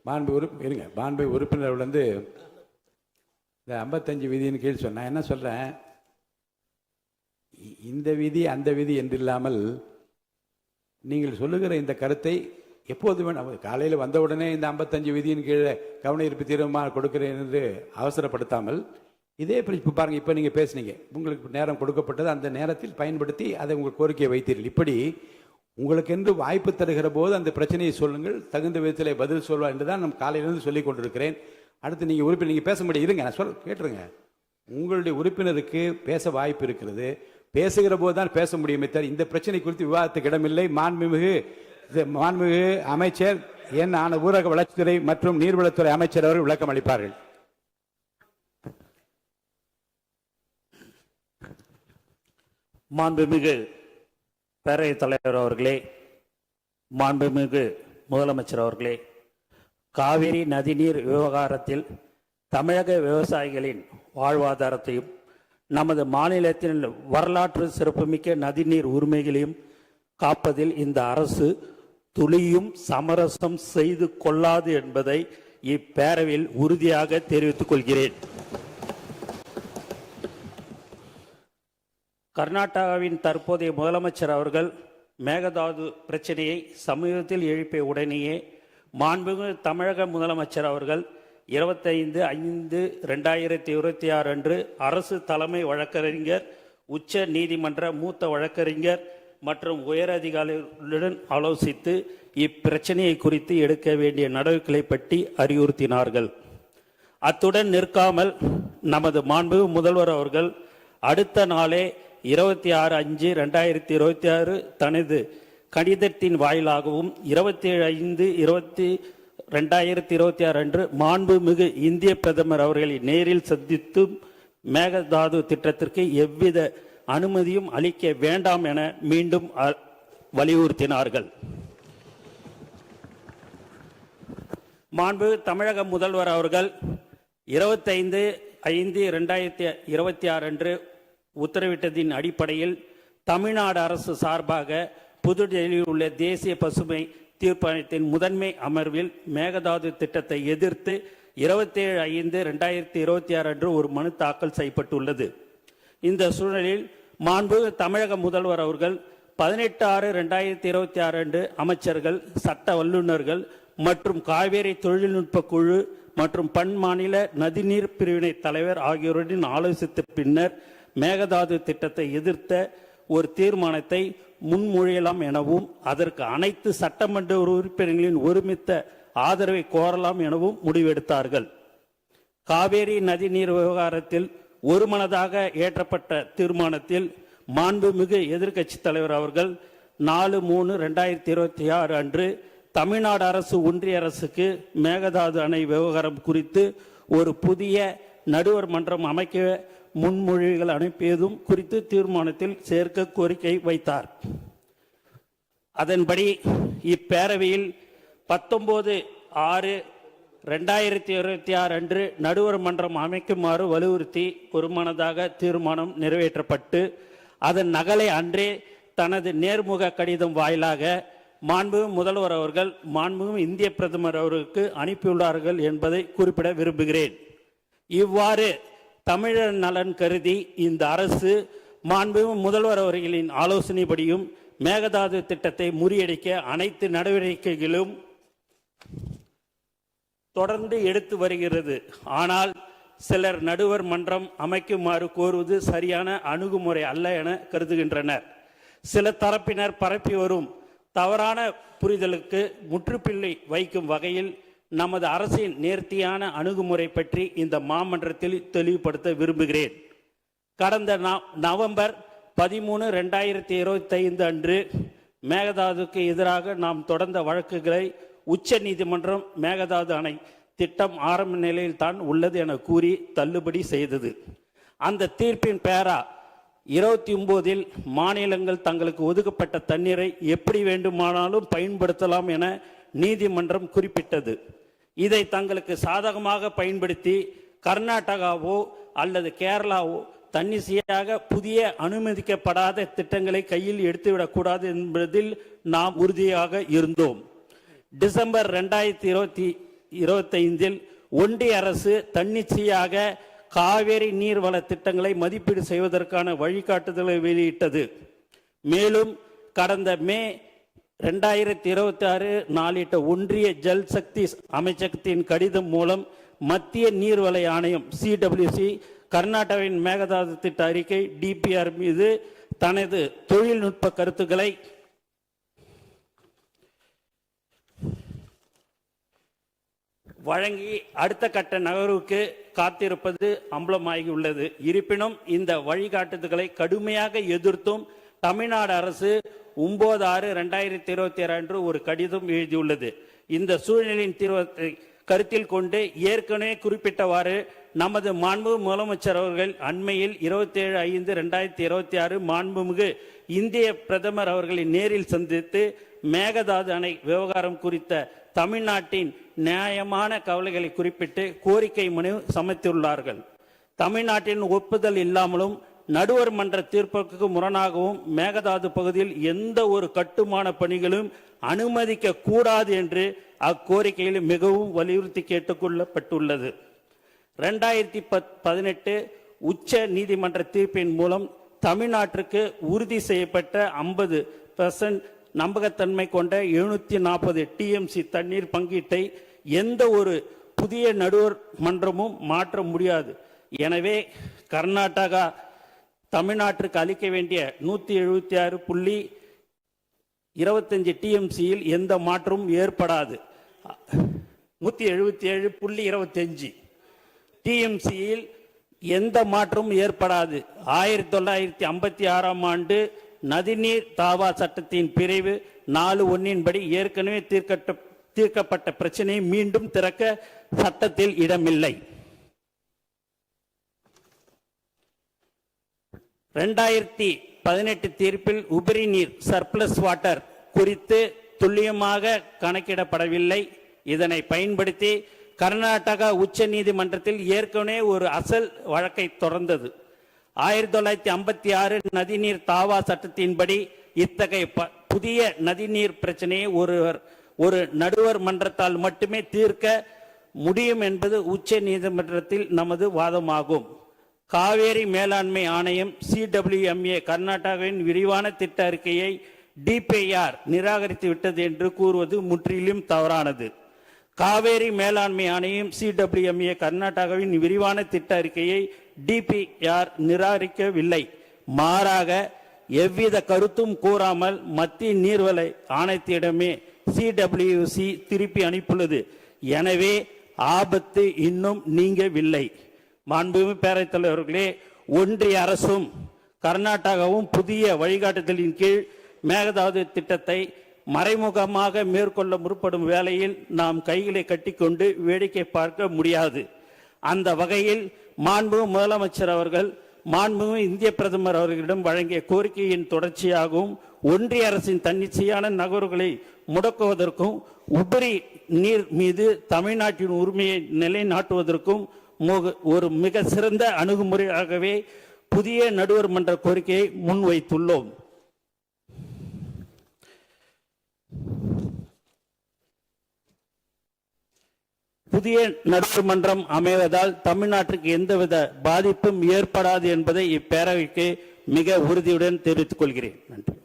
மாண்பு உறுப்பினர் வந்து இந்த 55 விதியின் கீழ் சொன்ன என்ன சொல்றேன், இந்த விதி அந்த விதி என்று இல்லாமல் நீங்கள் சொல்லுகிற இந்த கருத்தை எப்போது வேணும், காலையில் வந்தவுடனே இந்த 55 விதியின் கீழே கவன ஈர்ப்பு தீர்மானம் கொடுக்கிறேன் என்று அவசரப்படுத்தாமல் இதே இப்போ பாருங்க, இப்போ நீங்கள் பேசுனீங்க, உங்களுக்கு நேரம் கொடுக்கப்பட்டது, அந்த நேரத்தில் பயன்படுத்தி அதை உங்கள் கோரிக்கையை வைத்தீர்கள். இப்படி உங்களுக்கு என்று வாய்ப்பு தருகிற போது அந்த பிரச்சனையை சொல்லுங்கள், தகுந்த விதத்தில் பதில் சொல்வா என்று தான் நான் காலையிலிருந்து சொல்லிக் கொண்டிருக்கிறேன். அடுத்து நீங்கள் உறுப்பினர் நீங்கள் பேச முடியும், இருங்க நான் கேட்டுருங்க. உங்களுடைய உறுப்பினருக்கு பேச வாய்ப்பு இருக்கிறது, பேசுகிற போது தான் பேச முடியுமே தவிர இந்த பிரச்சனை குறித்து விவாதத்துக்கு இடமில்லை. மாண்புமிகு அமைச்சர் ஊரக வளர்ச்சித்துறை மற்றும் நீர்வளத்துறை அமைச்சர் அவர்கள் விளக்கம் அளிப்பார்கள். மாண்புமிகு பேரவைத் தலைவர் அவர்களே, மாண்புமிகு முதலமைச்சர் அவர்களே, காவிரி நதிநீர் விவகாரத்தில் தமிழக விவசாயிகளின் வாழ்வாதாரத்தையும் நமது மாநிலத்தின் வரலாற்று சிறப்புமிக்க நதிநீர் உரிமைகளையும் காப்பதில் இந்த அரசு துளியும் சமரசம் செய்து கொள்ளாது என்பதை இப்பேரவையில் உறுதியாக தெரிவித்துக் கொள்கிறேன். கர்நாடகாவின் தற்போதைய முதலமைச்சர் அவர்கள் மேகதாது பிரச்சனையை சமீபத்தில் எழுப்பிய உடனேயே மாண்புமிகு தமிழக முதலமைச்சர் அவர்கள் 25/5/2026 அன்று அரசு தலைமை வழக்கறிஞர், உச்ச நீதிமன்ற மூத்த வழக்கறிஞர் மற்றும் உயரதிகாரிகளுடன் ஆலோசித்து இப்பிரச்சனையை குறித்து எடுக்க வேண்டிய நடவடிக்கைகளை பற்றி அறிவுறுத்தினார்கள். அத்துடன் நிற்காமல் நமது மாண்புமிகு முதல்வர் அவர்கள் அடுத்த நாளே 26/5/2026 தனது கடிதத்தின் வாயிலாகவும் 27/5/2026 அன்று மாண்புமிகு இந்திய பிரதமர் அவர்களை நேரில் சந்தித்து மேகதாது திட்டத்திற்கு எவ்வித அனுமதியும் அளிக்க வேண்டாம் என மீண்டும் வலியுறுத்தினார்கள். மாண்புமிகு தமிழக முதல்வர் அவர்கள் 25/5/2026 அன்று உத்தரவிட்டதின் அடிப்படையில் தமிழ்நாடு அரசு சார்பாக புதுடெல்லியில் உள்ள தேசிய பசுமை தீர்ப்பாயத்தின் முதன்மை அமர்வில் மேகதாது திட்டத்தை எதிர்த்து 27/5/2026 அன்று ஒரு மனு தாக்கல் செய்யப்பட்டுள்ளது. இந்த சூழலில் மாண்புமிகு தமிழக முதல்வர் அவர்கள் 18/6/2026 அன்று அமைச்சர்கள், சட்ட வல்லுநர்கள் மற்றும் காவேரி தொழில்நுட்ப குழு மற்றும் பன்மாநில நதிநீர் பிரிவினை தலைவர் ஆகியோருடன் ஆலோசித்த பின்னர் மேகதாது திட்டத்தை எதிர்த்த ஒரு தீர்மானத்தை முன்மொழியலாம் எனவும் அதற்கு அனைத்து சட்டமன்ற உறுப்பினர்களின் ஒருமித்த ஆதரவை கோரலாம் எனவும் முடிவெடுத்தார்கள். காவேரி நதிநீர் விவகாரத்தில் ஒருமனதாக ஏற்றப்பட்ட தீர்மானத்தில் மாண்புமிகு எதிர்க்கட்சி தலைவர் அவர்கள் 4/3/2026 அன்று தமிழ்நாடு அரசு ஒன்றிய அரசுக்கு மேகதாது அணை விவகாரம் குறித்து ஒரு புதிய நடுவர் மன்றம் அமைக்க முன்மொழிவுகள் அனுப்பியதும் குறித்து தீர்மானத்தில் சேர்க்க கோரிக்கை வைத்தார். அதன்படி இப்பேரவையில் 19/6/2026 அன்று நடுவர் மன்றம் அமைக்குமாறு வலியுறுத்தி ஒருமனதாக தீர்மானம் நிறைவேற்றப்பட்டு அதன் நகலை அன்றே தனது நேர்முக கடிதம் வாயிலாக மாண்புமிகு முதல்வர் அவர்கள் மாண்புமிகு இந்திய பிரதமர் அவர்களுக்கு அனுப்பியுள்ளார்கள் என்பதை குறிப்பிட விரும்புகிறேன். இவ்வாறு தமிழர் நலன் கருதி இந்த அரசு மாண்புமிகு முதல்வர் அவர்களின் ஆலோசனைப்படியும் மேகதாது திட்டத்தை முறியடிக்க அனைத்து நடவடிக்கைகளும் தொடர்ந்து எடுத்து வருகிறது. ஆனால் சிலர் நடுவர் மன்றம் அமைக்குமாறு கோருவது சரியான அணுகுமுறை அல்ல என கருதுகின்றனர். சில தரப்பினர் பரப்பி வரும் தவறான புரிதலுக்கு முற்றுப்புள்ளி வைக்கும் வகையில் நமது அரசின் நேர்த்தியான அணுகுமுறை பற்றி இந்த மாமன்றத்தில் தெளிவுபடுத்த விரும்புகிறேன். கடந்த நவம்பர் 13/2025 அன்று மேகதாதுக்கு எதிராக நாம் தொடர்ந்த வழக்குகளை உச்ச நீதிமன்றம் மேகதாது அணை திட்டம் ஆரம்ப நிலையில் தான் உள்ளது என கூறி தள்ளுபடி செய்தது. அந்த தீர்ப்பின் பேரா 29 மாநிலங்கள் தங்களுக்கு ஒதுக்கப்பட்ட தண்ணீரை எப்படி வேண்டுமானாலும் பயன்படுத்தலாம் என நீதிமன்றம் குறிப்பிட்டது. இதை தங்களுக்கு சாதகமாக பயன்படுத்தி கர்நாடகாவோ அல்லது கேரளாவோ தன்னிச்சையாக புதிய அனுமதிக்கப்படாத திட்டங்களை கையில் எடுத்துவிடக்கூடாது என்பதில் நாம் உறுதியாக இருந்தோம். டிசம்பர் 2025 ஒன்றிய அரசு தன்னிச்சையாக காவேரி நீர்வள திட்டங்களை மதிப்பீடு செய்வதற்கான வழிகாட்டுதலை வெளியிட்டது. மேலும் கடந்த மே 2026 நாளிட்ட ஒன்றிய ஜல் சக்தி அமைச்சகத்தின் கடிதம் மூலம் மத்திய நீர்வள ஆணையம் CWC கர்நாடகாவின் மேகதாது திட்ட அறிக்கை DPR மீது தனது தொழில்நுட்ப கருத்துக்களை வழங்கி அடுத்த கட்ட நகர்வுக்கு காத்திருப்பது அம்பலமாகியுள்ளது. இருப்பினும் இந்த வழிகாட்டுதல்களை கடுமையாக எதிர்த்தும் தமிழ்நாடு அரசு 9/6/2026 அன்று ஒரு கடிதம் எழுதியுள்ளது. இந்த சூழ்நிலையின் தீர்வை கருத்தில் கொண்டு ஏற்கனவே குறிப்பிட்டவாறு நமது மாண்புமிகு முதலமைச்சர் அவர்கள் அண்மையில் 27/5/2026 மாண்புமிகு இந்திய பிரதமர் அவர்களை நேரில் சந்தித்து மேகதாது அணை விவகாரம் குறித்த தமிழ்நாட்டின் நியாயமான கவலைகளை குறிப்பிட்டு கோரிக்கை மனு சமர்ப்பித்துள்ளார்கள். தமிழ்நாட்டின் ஒப்புதல் இல்லாமலும் நடுவர் மன்ற தீர்ப்புக்கு முரணாகவும் மேகதாது பகுதியில் எந்த ஒரு கட்டுமான பணிகளும் அனுமதிக்க கூடாது என்று அக்கோரிக்கையில் மிகவும் வலியுறுத்தி கேட்டுக்கொள்ளப்பட்டுள்ளது. 2018 உச்ச நீதிமன்ற தீர்ப்பின் மூலம் தமிழ்நாட்டிற்கு உறுதி செய்யப்பட்ட 50% நம்பகத்தன்மை கொண்ட 740 TMC தண்ணீர் பங்கீட்டை எந்த ஒரு புதிய நடுவர் மன்றமும் மாற்ற முடியாது. எனவே கர்நாடகா தமிழ்நாட்டிற்கு அளிக்க வேண்டிய 176.25 TMCயில் எந்த மாற்றமும் ஏற்படாது. 177.25 TMCயில் எந்த மாற்றமும் ஏற்படாது. 1956ஆம் ஆண்டு நதிநீர் தாவா சட்டத்தின் பிரிவு 4(1) படி ஏற்கனவே தீர்க்கப்பட்ட பிரச்சனையை மீண்டும் திறக்க சட்டத்தில் இடமில்லை. 2018 தீர்ப்பில் உபரி நீர் சர்ப்ளஸ் வாட்டர் குறித்து துல்லியமாக கணக்கிடப்படவில்லை. இதனை பயன்படுத்தி கர்நாடகா உச்ச நீதிமன்றத்தில் ஏற்கனவே ஒரு அசல் வழக்கை தொடர்ந்தது. 1956 நதிநீர் தாவா சட்டத்தின்படி இத்தகைய புதிய நதிநீர் பிரச்சனையை ஒரு நடுவர் மன்றத்தால் மட்டுமே தீர்க்க முடியும் என்பது உச்ச நீதிமன்றத்தில் நமது வாதமாகும். காவேரி மேலாண்மை ஆணையம் CWMA கர்நாடகாவின் விரிவான திட்ட அறிக்கையை DPR நிராகரித்து விட்டது என்று கூறுவது முற்றிலும் தவறானது. காவேரி மேலாண்மை ஆணையம் CWMA கர்நாடகாவின் விரிவான திட்ட அறிக்கையை DPR நிராகரிக்கவில்லை. மாறாக எவ்வித கருத்தும் கூறாமல் மத்திய நீர்வள ஆணையத்திடமே CWC திருப்பி அனுப்பியுள்ளது. எனவே ஆபத்து இன்னும் நீங்கவில்லை. மாண்புமிகு பேரவைத் தலைவர்களே, ஒன்றிய அரசும் கர்நாடகாவும் புதிய வழிகாட்டுதலின் கீழ் மேகதாது திட்டத்தை மறைமுகமாக மேற்கொள்ள முற்படும் வேளையில் நாம் கைகளை கட்டிக்கொண்டு வேடிக்கை பார்க்க முடியாது. அந்த வகையில் மாண்புமிகு முதலமைச்சர் அவர்கள் மாண்புமிகு இந்திய பிரதமர் அவர்களிடம் வழங்கிய கோரிக்கையின் தொடர்ச்சியாகவும் ஒன்றிய அரசின் தன்னிச்சையான நகர்வுகளை முடக்குவதற்கும் உபரி நீர் மீது தமிழ்நாட்டின் உரிமையை நிலைநாட்டுவதற்கும் ஒரு மிக சிறந்த அணுகுமுறையாகவே புதிய நடுவர் மன்ற கோரிக்கையை முன்வைத்துள்ளோம். புதிய நடுவர் மன்றம் அமைவதால் தமிழ்நாட்டிற்கு எந்தவித பாதிப்பும் ஏற்படாது என்பதை இப்பேரவைக்கு மிக உறுதியுடன் தெரிவித்துக் கொள்கிறேன். நன்றி.